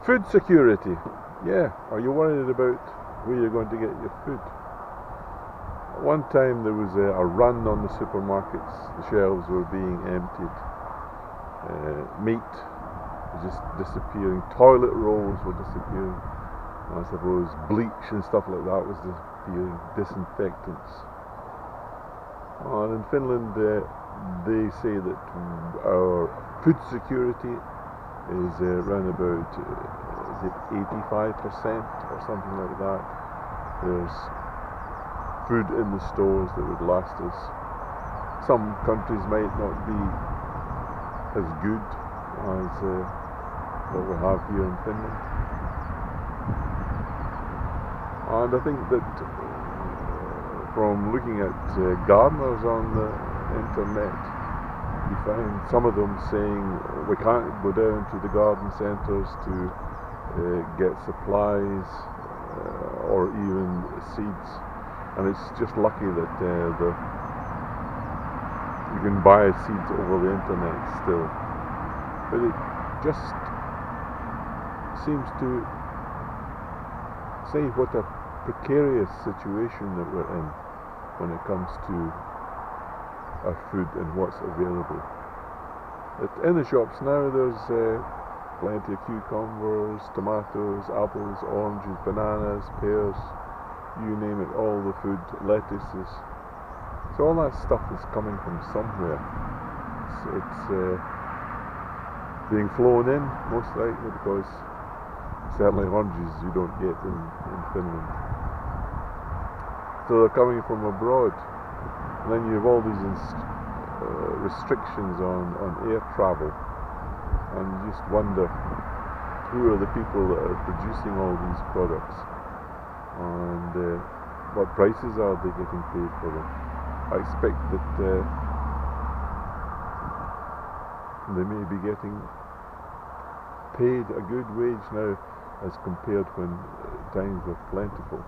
Food security. Yeah, are you worried about where you're going to get your food? One time there was a run on the supermarkets. The shelves were being emptied. Meat was just disappearing. Toilet rolls were disappearing. I suppose bleach and stuff like that was disappearing. Disinfectants. And in Finland, they say that our food security is around about, is it 85% or something like that. There's food in the stores that would last us. Some countries might not be as good as what we have here in Finland. And I think that from looking at gardeners on the internet, you find some of them saying we can't go down to the garden centres to get supplies or even seeds, and it's just lucky that you can buy seeds over the internet still. But it just seems to say what a precarious situation that we're in when it comes to our food and what's available. In the shops now there's plenty of cucumbers, tomatoes, apples, oranges, bananas, pears, you name it, all the food, lettuces. So all that stuff is coming from somewhere. It's being flown in, most likely, because certainly oranges you don't get in Finland. So they're coming from abroad. And then you have all these restrictions on air travel. And you just wonder who are the people that are producing all these products, and what prices are they getting paid for them. I expect that they may be getting paid a good wage now as compared when times were plentiful.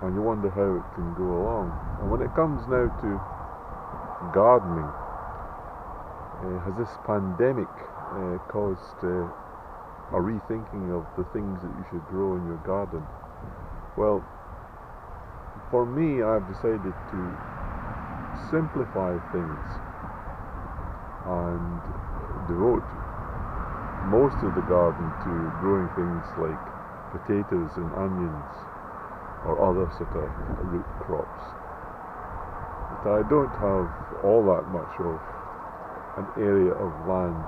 And you wonder how it can go along. And when it comes now to gardening, has this pandemic caused a rethinking of the things that you should grow in your garden? Well, for me, I've decided to simplify things and devote most of the garden to growing things like potatoes and onions or other sort of root crops. But I don't have all that much of an area of land,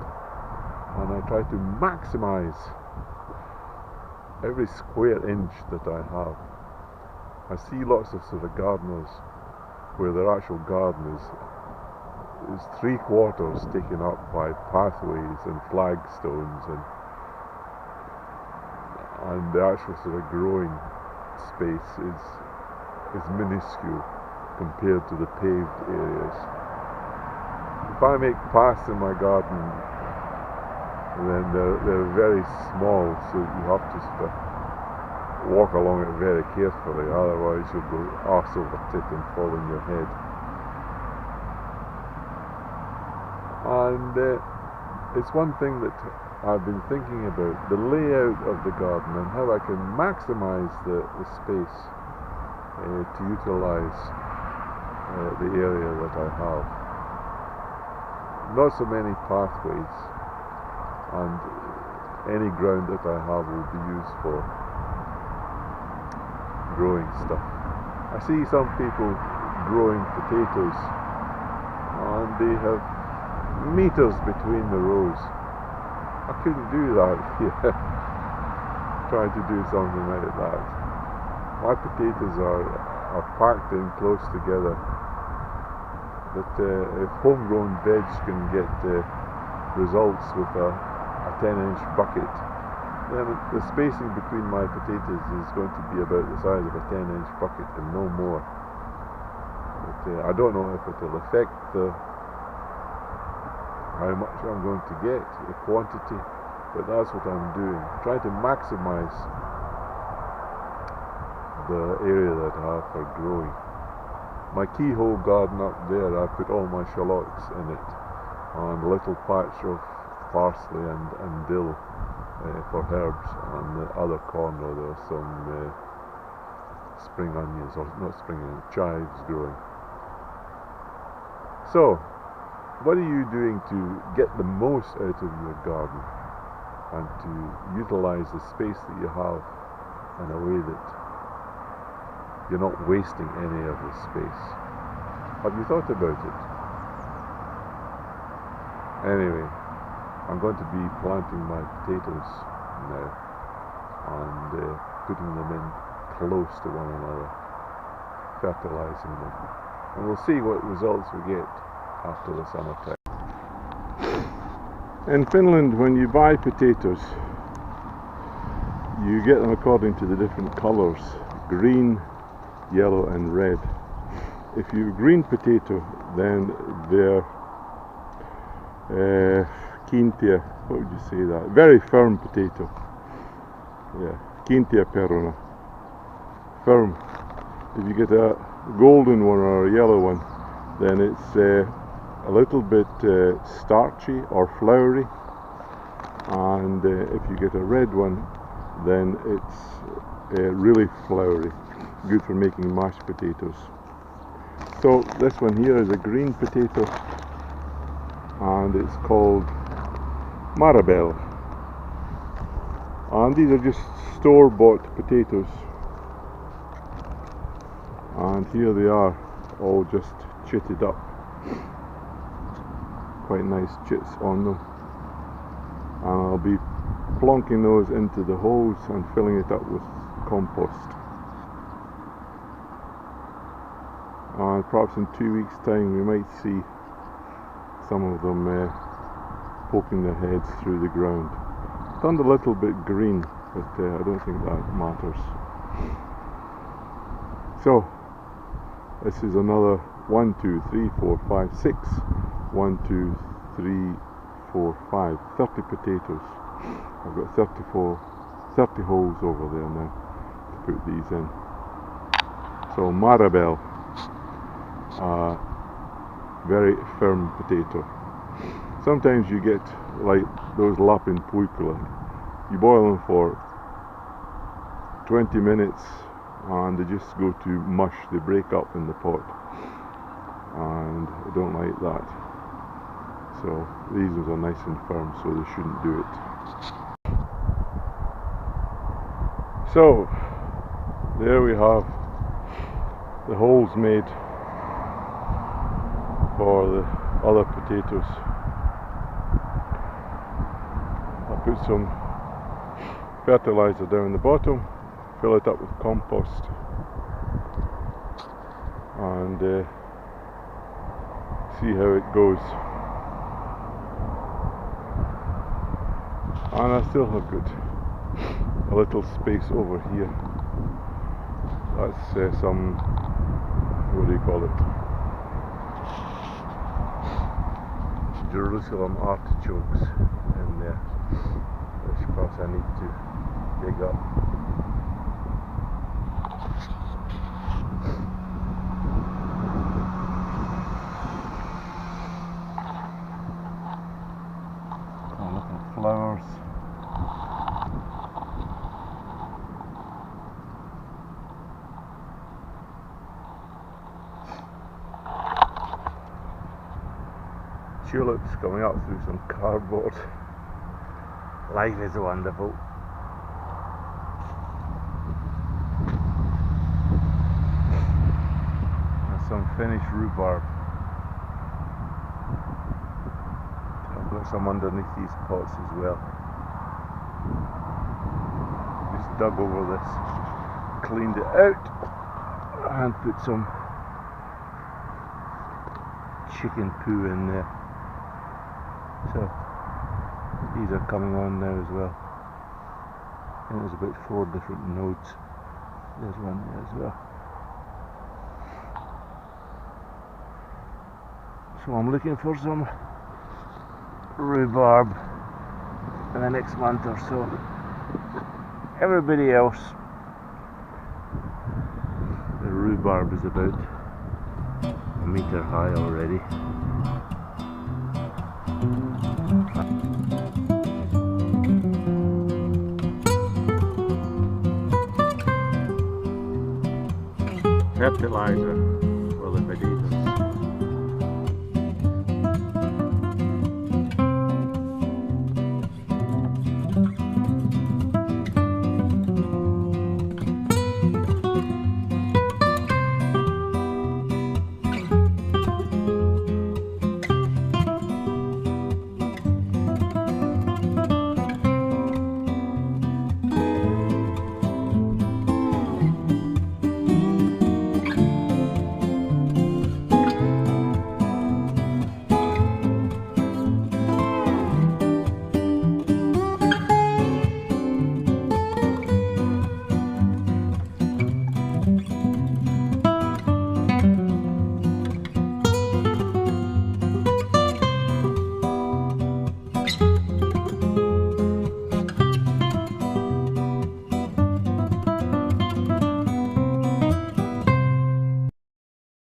and I try to maximize every square inch that I have. I see lots of sort of gardeners where their actual garden is 3/4 taken up by pathways and flagstones, and the actual sort of growing space is minuscule compared to the paved areas. If I make paths in my garden, then they're very small, so you have to sort of walk along it very carefully, otherwise you'll go arse over tit and fall on your head. And it's one thing that I've been thinking about, the layout of the garden and how I can maximize the space to utilize the area that I have. Not so many pathways, and any ground that I have will be used for growing stuff. I see some people growing potatoes and they have meters between the rows. I couldn't do that here. Trying to do something like that. My potatoes are packed in close together. But if homegrown veg can get results with a 10-inch bucket, then the spacing between my potatoes is going to be about the size of a 10-inch bucket and no more. But I don't know if it will affect how much I'm going to get, the quantity, but that's what I'm doing. Trying to maximize the area that I have for growing. My keyhole garden up there, I put all my shallots in it, and a little patch of parsley and dill for herbs. On the other corner there are some spring onions, or not spring onions, chives growing. So, what are you doing to get the most out of your garden and to utilize the space that you have in a way that you're not wasting any of the space? Have you thought about it? Anyway, I'm going to be planting my potatoes now and putting them in close to one another, fertilizing them, and we'll see what results we get after the summertime. In Finland, when you buy potatoes, you get them according to the different colours: green, yellow and red. If you green potato, then they're kiintiä, what would you say that? Very firm potato. Yeah, kiintiä peruna. Firm. If you get a golden one or a yellow one, then it's a little bit starchy or floury, and if you get a red one, then it's really floury, good for making mashed potatoes. So this one here is a green potato, and it's called Maribelle, and these are just store-bought potatoes, and here they are, all just chitted up. Quite nice chits on them, and I'll be plonking those into the holes and filling it up with compost, and perhaps in 2 weeks time we might see some of them poking their heads through the ground. Turned a little bit green, but I don't think that matters. So this is another 1, 2, 3, 4, 5, 6. 1, 2, 3, 4, 5. 30 potatoes. I've got 30 holes over there now to put these in. So Maribelle, very firm potato. Sometimes you get like those lapin puikula. You boil them for 20 minutes and they just go to mush. They break up in the pot, and I don't like that. So these ones are nice and firm, so they shouldn't do it. So there we have the holes made for the other potatoes. I put some fertilizer down the bottom, fill it up with compost, and see how it goes. And I still have got a little space over here. That's some, what do you call it? Jerusalem artichokes in there, which perhaps I need to dig up. Oh, look at flowers. Tulips coming up through some cardboard. Life is wonderful. There's some finished rhubarb. I've got some underneath these pots as well. Just dug over this, cleaned it out, and put some chicken poo in there. So these are coming on now as well. And there's about 4 different nodes. There's one there as well. So I'm looking for some rhubarb in the next month or so. Everybody else, the rhubarb is about a metre high already. fertilizer